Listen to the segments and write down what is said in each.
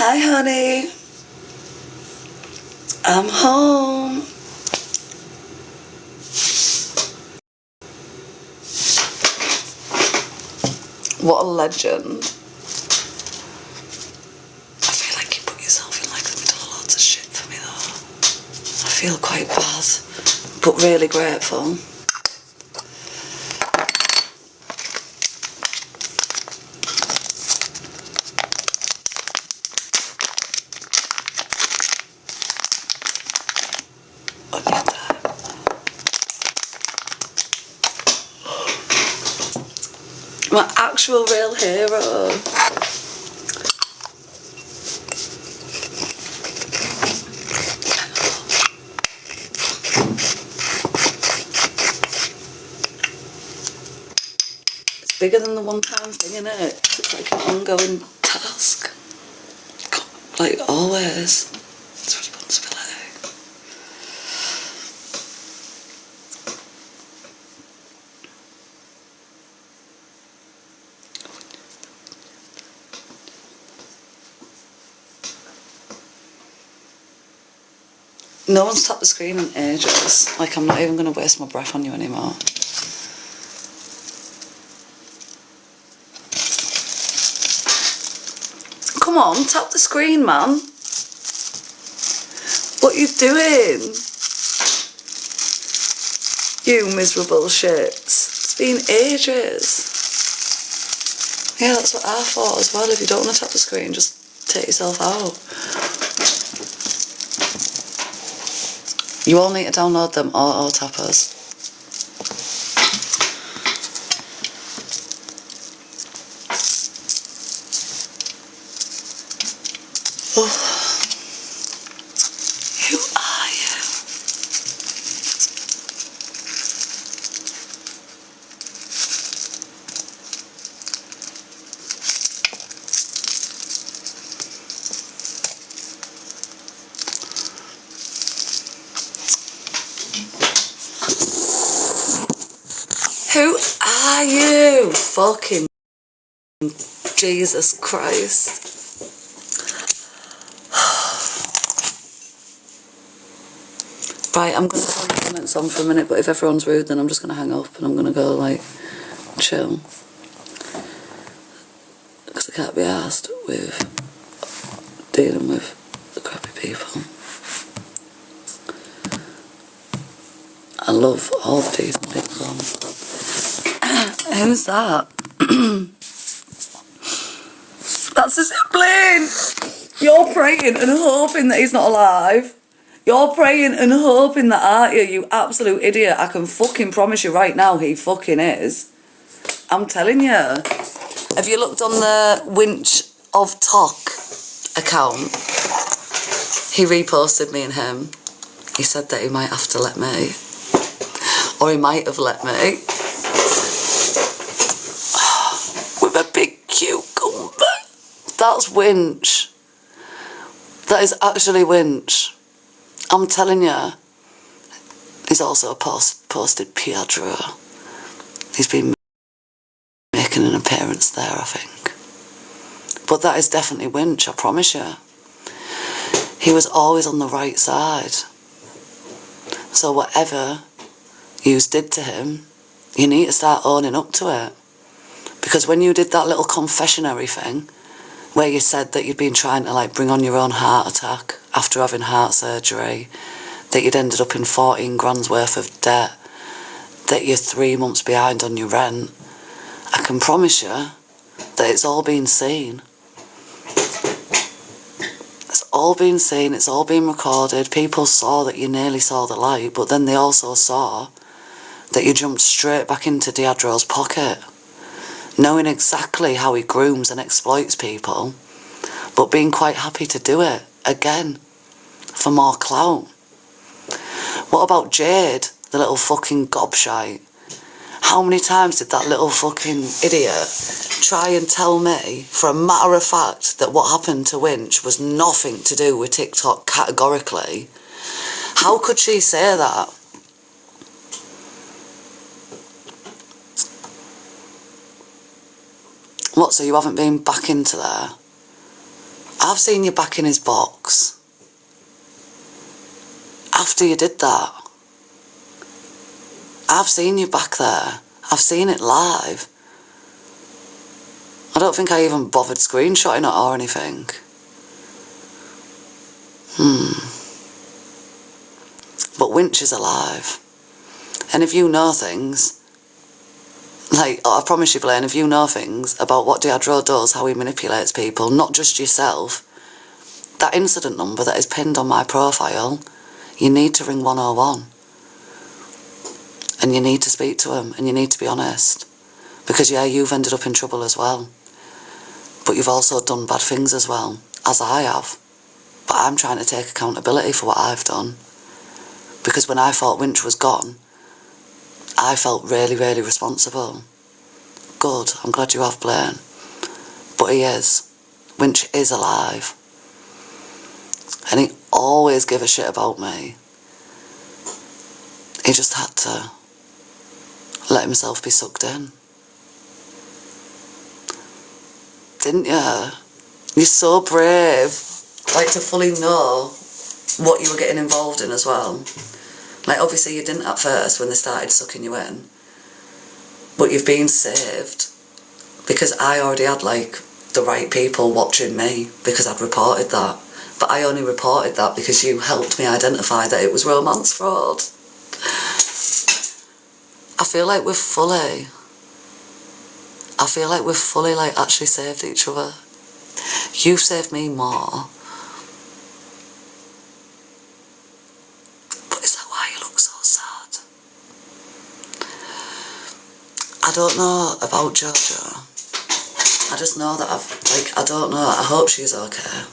Hi, honey. I'm home. What a legend. I feel like you put yourself in like the middle of loads of shit for me though. I feel quite bad, but really grateful. My actual real hero. It's bigger than the one-time thing, innit? It's like an ongoing task. Like always. It's responsibility. No one's tapped the screen in ages. Like, I'm not even going to waste my breath on you anymore. Come on, tap the screen, man. What are you doing? You miserable shits. It's been ages. Yeah, that's what I thought as well. If you don't want to tap the screen, just take yourself out. You all need to download them auto tappers. Oh. Who are you? Who are you? Fucking Jesus Christ. Right, I'm going to turn the comments on for a minute, but if everyone's rude, then I'm just going to hang up and I'm going to go, like, chill. Because I can't be arsed with dealing with the crappy people. I love all the decent people. Who's that? That's a sibling! You're praying and hoping that he's not alive. You're praying and hoping that, aren't you, you absolute idiot? I can fucking promise you right now he fucking is. I'm telling you. Have you looked on the Winch of Talk account? He reposted me and him. He said that he might have to let me. Or he might have let me. With a big cucumber. That's Winch. That is actually Winch. I'm telling you. He's also posted Pietro. He's been making an appearance there, I think. But that is definitely Winch, I promise you. He was always on the right side. So whatever you did to him, you need to start owning up to it. Because when you did that little confessionary thing, where you said that you'd been trying to like bring on your own heart attack after having heart surgery, that you'd ended up in 14 grand's worth of debt, that you're 3 months behind on your rent, I can promise you that it's all been seen. It's all been seen, it's all been recorded. People saw that you nearly saw the light, but then they also saw that you jumped straight back into Diadro's pocket, knowing exactly how he grooms and exploits people, but being quite happy to do it again for more clout. What about Jade, the little fucking gobshite? How many times did that little fucking idiot try and tell me, for a matter of fact, that what happened to Winch was nothing to do with TikTok categorically? How could she say that? What, so you haven't been back into there? I've seen you back in his box. After you did that, I've seen you back there. I've seen it live. I don't think I even bothered screenshotting it or anything. But Winch is alive. And if you know things, like, I promise you, Blaine, if you know things about what Deadro does, how he manipulates people, not just yourself, that incident number that is pinned on my profile, you need to ring 101. And you need to speak to him, and you need to be honest. Because, yeah, you've ended up in trouble as well. But you've also done bad things as well, as I have. But I'm trying to take accountability for what I've done. Because when I thought Winch was gone, I felt really, really responsible. Good, I'm glad you have, Blaine. But he is. Winch is alive. And he always gave a shit about me. He just had to let himself be sucked in. Didn't you? You're so brave. Like, to fully know what you were getting involved in as well. Like, obviously you didn't at first when they started sucking you in. But you've been saved. Because I already had, like, the right people watching me. Because I'd reported that. But I only reported that because you helped me identify that it was romance fraud. I feel like we've fully, like, actually saved each other. You've saved me more. But is that why you look so sad? I don't know about Jojo. I just know that I don't know. I hope she's okay.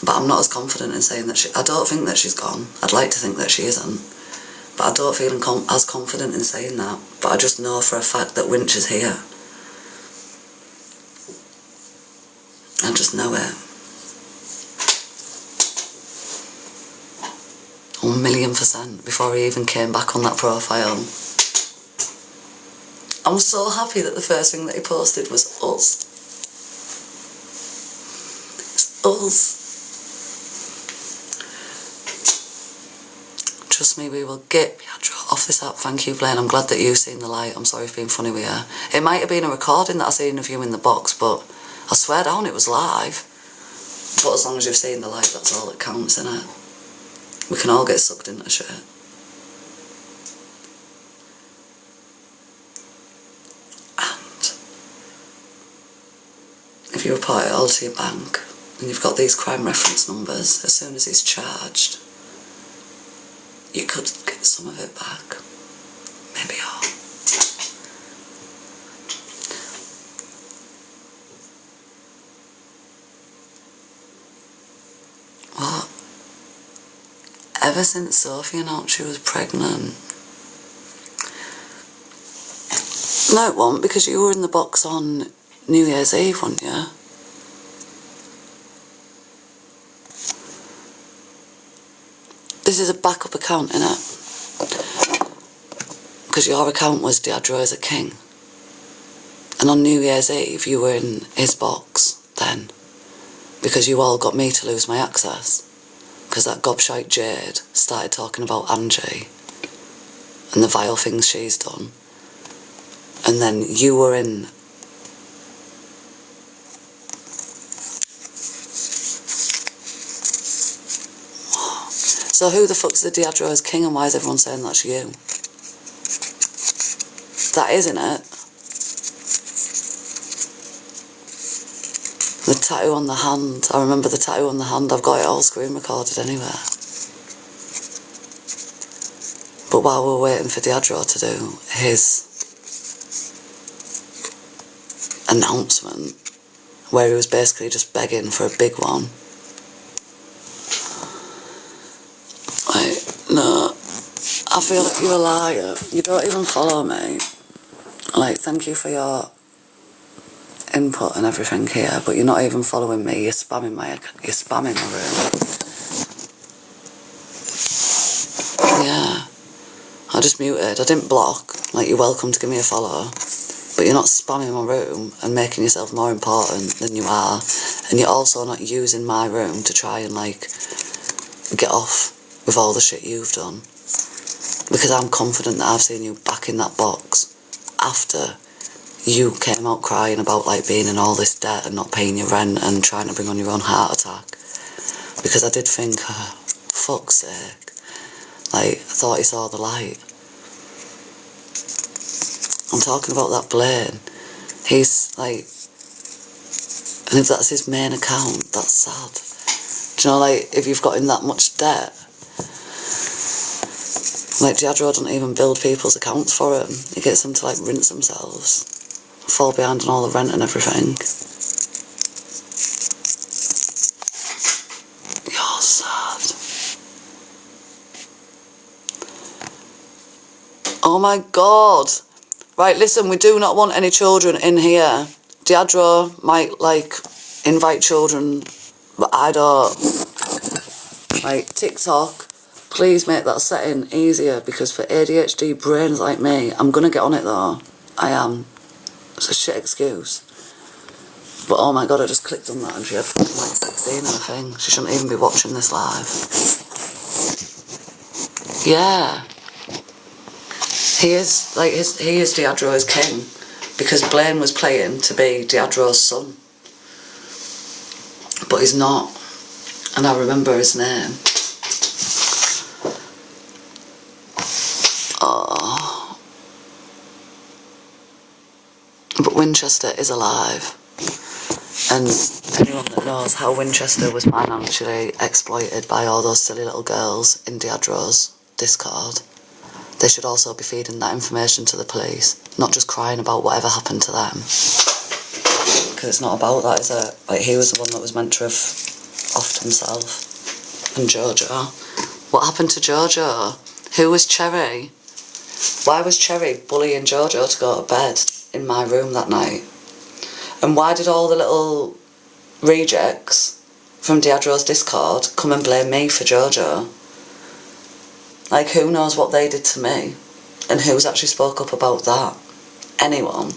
But I'm not as confident in saying that I don't think that she's gone. I'd like to think that she isn't. But I don't feel as confident in saying that. But I just know for a fact that Winch is here. I just know it. 1,000,000% before he even came back on that profile. I'm so happy that the first thing that he posted was us. It's us. Trust me, we will get Pietro off this app. Thank you, Blaine. I'm glad that you've seen the light. I'm sorry for being funny with you. It might have been a recording that I seen of you in the box, but I swear down it was live. But as long as you've seen the light, that's all that counts, innit? We can all get sucked into shit. And if you report it all to your bank, and you've got these crime reference numbers, as soon as he's charged, you could get some of it back. Maybe all. What? Ever since Sophie announced she was pregnant? No, it won't, because you were in the box on New Year's Eve, weren't you? This is a backup account, innit? Because your account was Deadro as a king. And on New Year's Eve, you were in his box then. Because you all got me to lose my access. Because that gobshite Jade started talking about Angie and the vile things she's done. And then you were in... So who the fuck's the Deadro as king, and why is everyone saying that's you? That isn't it. The tattoo on the hand. I remember the tattoo on the hand. I've got it all screen recorded anyway. But while we're waiting for Deadro to do his announcement, where he was basically just begging for a big one. No, I feel like you're a liar. You don't even follow me. Like, thank you for your input and everything here, but you're not even following me. You're spamming my room. Yeah. I just muted. I didn't block. Like, you're welcome to give me a follow. but you're not spamming my room and making yourself more important than you are, and you're also not using my room to try and, like, get off with all the shit you've done. Because I'm confident that I've seen you back in that box after you came out crying about, like, being in all this debt and not paying your rent and trying to bring on your own heart attack. Because I did think, oh, fuck's sake. Like, I thought he saw the light. I'm talking about that Blaine. He's, like... And if that's his main account, that's sad. Do you know, like, if you've got in that much debt... Like, Diageo doesn't even build people's accounts for him. He gets them to, like, rinse themselves. Fall behind on all the rent and everything. You're sad. Oh my God. Right, listen, we do not want any children in here. Diageo might, like, invite children, but I don't. Like, TikTok, please make that setting easier, because for ADHD brains like me, I'm gonna get on it though. I am. It's a shit excuse. But oh my God, I just clicked on that and she had like 16 in a thing. She shouldn't even be watching this live. Yeah. He is, like, he is Diageo's king, because Blaine was playing to be Diageo's son. But he's not. And I remember his name. Oh. But Winchester is alive. And anyone that knows how Winchester was financially exploited by all those silly little girls in Diageo's Discord, they should also be feeding that information to the police, not just crying about whatever happened to them. Because it's not about that, is it? Like, he was the one that was meant to have offed himself. And Jojo. What happened to Jojo? Who was Cherry? Why was Cherry bullying Jojo to go to bed in my room that night? And why did all the little rejects from Diageo's Discord come and blame me for Jojo? Like, who knows what they did to me? And who's actually spoke up about that? Anyone?